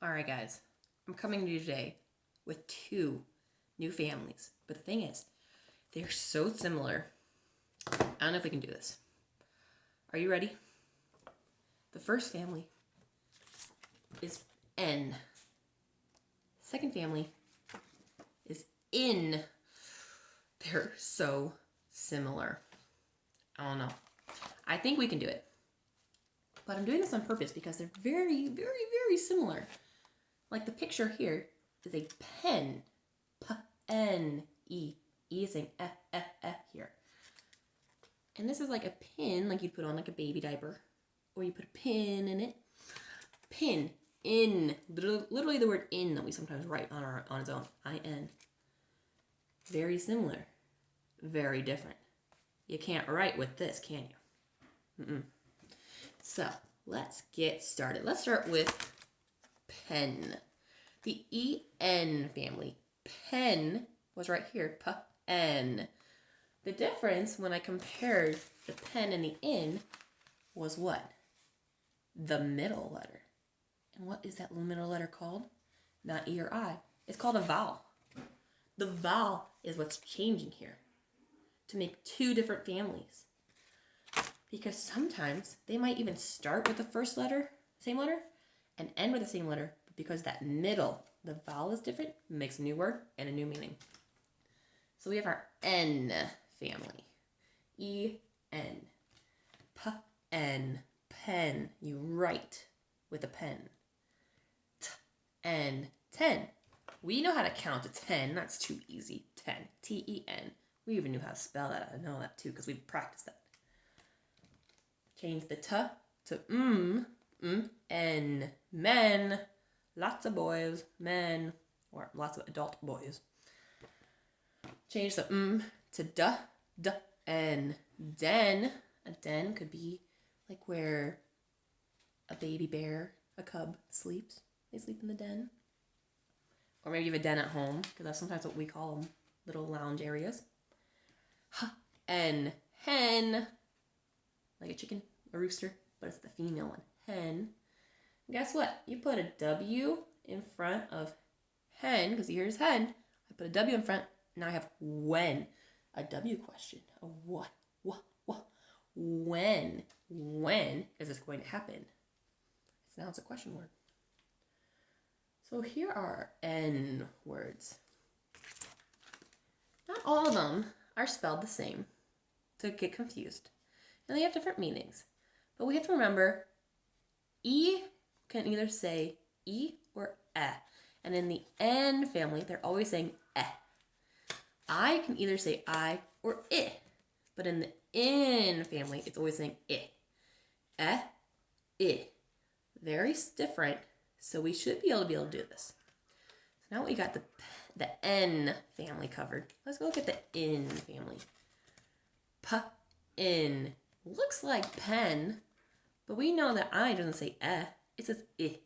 All right, guys, I'm coming to you today with two new families. But the thing is, they're so similar. I don't know if we can do this. Are you ready? The first family is N. Second family is in. They're so similar. I don't know. I think we can do it. But I'm doing this on purpose because they're very, very, very similar. Like the picture here is a pen. P-N-E. E is saying here. And this is like a pin, like you'd put on like a baby diaper. Or you put a pin in it. Pin. In. Literally the word in that we sometimes write on its own. I-N. Very similar. Very different. You can't write with this, can you? Mm-mm. So, let's get started. Let's start with pen. The E-N family. Pen was right here. P-N. The difference when I compared the pen and the in was what? The middle letter. And what is that middle letter called? Not E or I. It's called a vowel. The vowel is what's changing here to make two different families. Because sometimes they might even start with the first letter, same letter, and end with the same letter. But because that middle, the vowel is different, it makes a new word and a new meaning. So we have our N family. E-N. P-N. Pen. You write with a pen. T-N. 10. We know how to count to 10. That's too easy. 10. T-E-N. We even knew how to spell that. I know that too because we practiced that. Change the t to n. Men. Lots of boys. Men. Or lots of adult boys. Change the to n. Den. A den could be like where a baby bear, a cub, sleeps. They sleep in the den. Or maybe you have a den at home, because that's sometimes what we call them, little lounge areas. Hen. Hen. Like a chicken, a rooster, but it's the female one. Hen. And guess what? You put a W in front of hen, because here's hen. I put a W in front. Now I have when. A W question. A what? When. When is this going to happen? Now it's a question word. So here are N words. Not all of them are spelled the same, to get confused. And they have different meanings. But we have to remember, E can either say E or eh. And in the N family, they're always saying eh. I can either say I or I. But in the in family, it's always saying I. I. Very different. So we should be able to do this. So now we got the N family covered. Let's go look at the in family. P-in. Looks like pen, but we know that I doesn't say eh. It says I.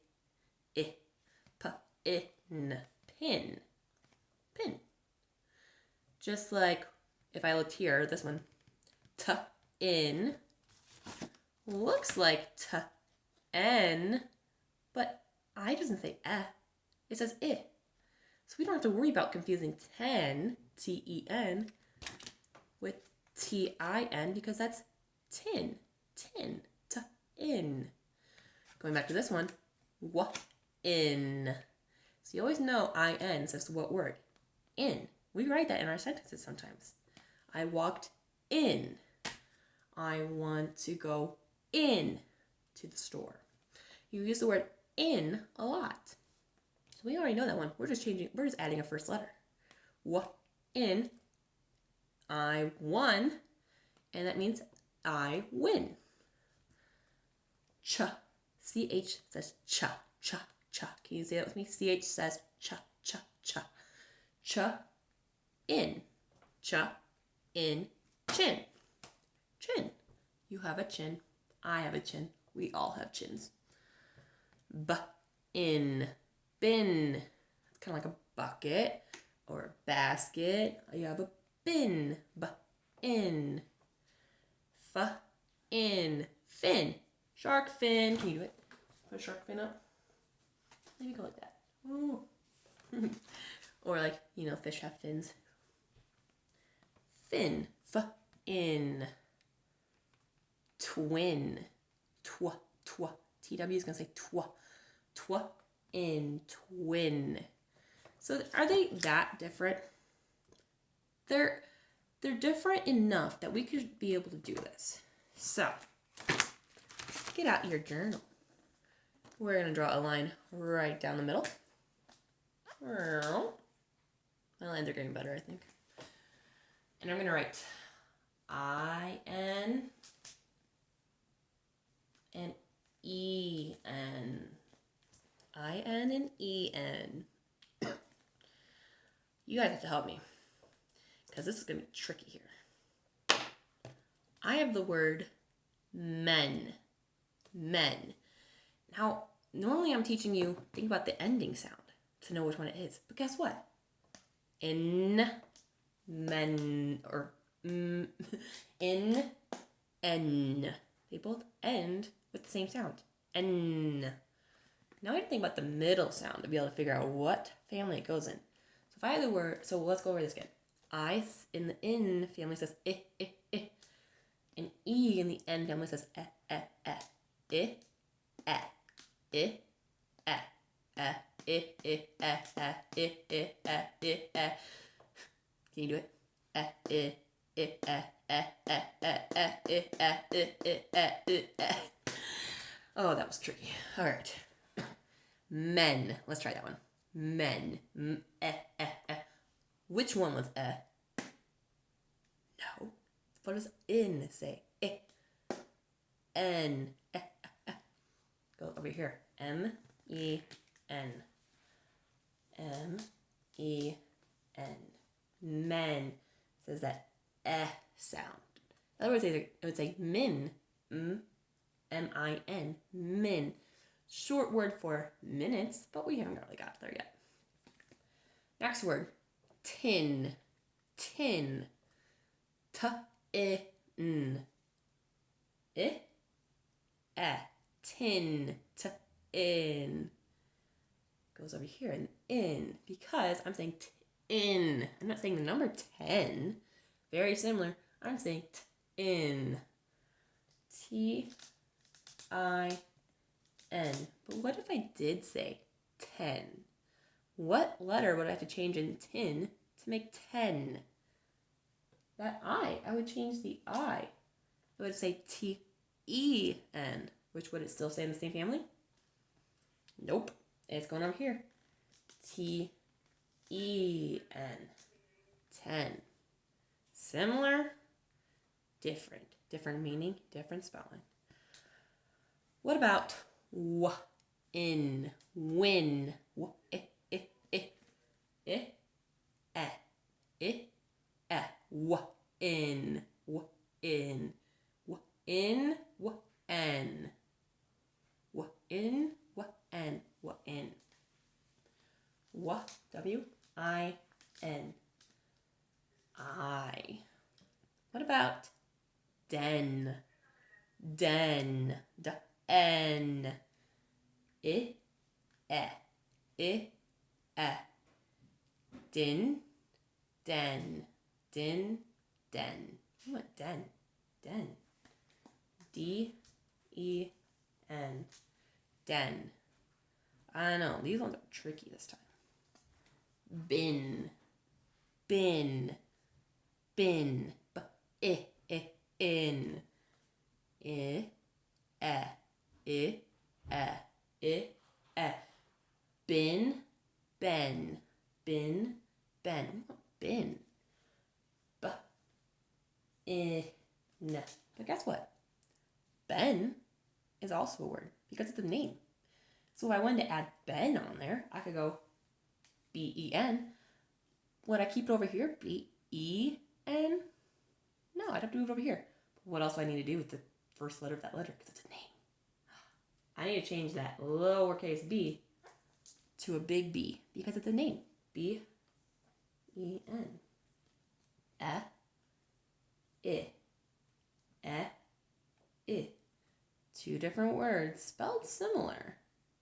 I. P-in. Pin. Pin. Just like if I looked here, this one. T-in. Looks like T-n, but I doesn't say eh. It says I. So we don't have to worry about confusing 10, T-E-N, with T-I-N because that's tin. Tin. T-in. Going back to this one. W-in. So you always know I-N says what word? In. We write that in our sentences sometimes. I walked in. I want to go in to the store. You use the word in a lot. So we already know that one. We're just adding a first letter. In. I won. And that means I win. Ch. C-H says cha, cha, cha. Can you say that with me? C-H says cha, cha, cha. Ch. In. Cha. In. Chin. Chin. You have a chin. I have a chin. We all have chins. B-in. Bin. It's kind of like a bucket or a basket. You have a bin. B-in. F-in. Fin. Shark fin. Can you do it? Put a shark fin up. Maybe you go like that. Ooh. Or like, fish have fins. Fin. F-in. Twin. Twa. TW is going to say twa. Twa-in. Twin. So are they that different? They're different enough that we could be able to do this. So, get out your journal. We're going to draw a line right down the middle. My lines are getting better, I think. And I'm going to write I-N and E-N. I-N and E-N. You guys have to help me, because this is going to be tricky here. I have the word men. Men. Now, normally I'm teaching you, think about the ending sound to know which one it is. But guess what? In, men, or in, n. They both end with the same sound. N. Now I have to think about the middle sound to be able to figure out what family it goes in. So if I had the word, so let's go over this again. I in the in family says eh. And E in the N family says eh. Can you do it? Oh, that was tricky. All right. Men. Let's try that one. Men. Which one was No. What does in say? N. Go over here. M-E-N. M-E-N. Men. Says that sound. In other words, it would say min. M-I-N. Min. Short word for minutes, but we haven't really got there yet. Next word. Tin. Tin. T-I-N. Tin. T-in. Goes over here and in, because I'm saying in. I'm not saying the number 10. Very similar. I'm saying in. T-I-N. But what if I did say 10? What letter would I have to change in tin to make 10? That I would change the I. I would say T-E-N. Which would it still say in the same family? Nope. It's going over here. T-E-N. 10. Similar, different. Different meaning, different spelling. What about in, win, in, W-I-N. I. What about den? Den. D-N. Din. Den. Din. Den. What den? Den. D-E-N. Den. I know, these ones are tricky this time. Bin. Bin. Bin. In. Bin. Ben. Bin. Ben. Bin. In. But guess what? Ben is also a word because it's a name. So if I wanted to add Ben on there, I could go B-E-N. Would I keep it over here? B-E-N? No, I'd have to move it over here. What else do I need to do with the first letter of that letter? Because it's a name. I need to change that lowercase b to a big B because it's a name. B-E-N. I. Two different words spelled similar.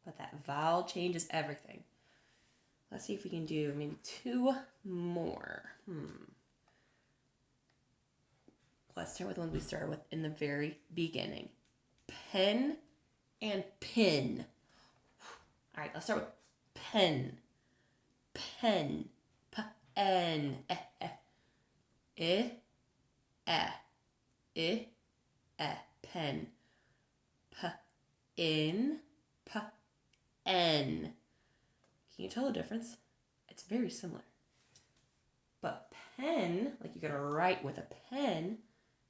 but that vowel changes everything. Let's see if we can do maybe 2 more. Let's start with the ones we started with in the very beginning. Pen and pin. All right, let's start with pen. Pen. P-N. Pen. P-in. P-N. Can you tell the difference? It's very similar. But pen, like you gotta write with a pen,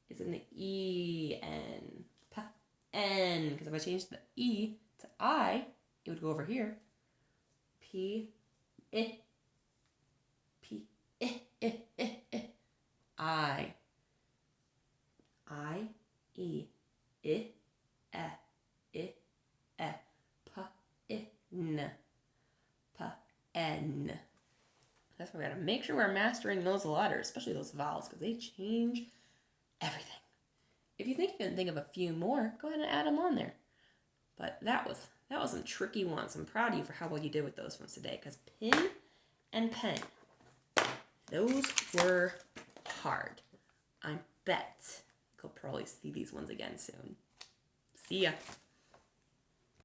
is in the E-N. P-N. Because if I change the E to I, it would go over here. P-I. I. I-E. I-E. P-in. P-N. That's why we gotta make sure we're mastering those letters, especially those vowels, because they change everything. If you think you can think of a few more, go ahead and add them on there. But that was some tricky ones. I'm proud of you for how well you did with those ones today, because pin and pen, those were hard. I bet you'll probably see these ones again soon. See ya.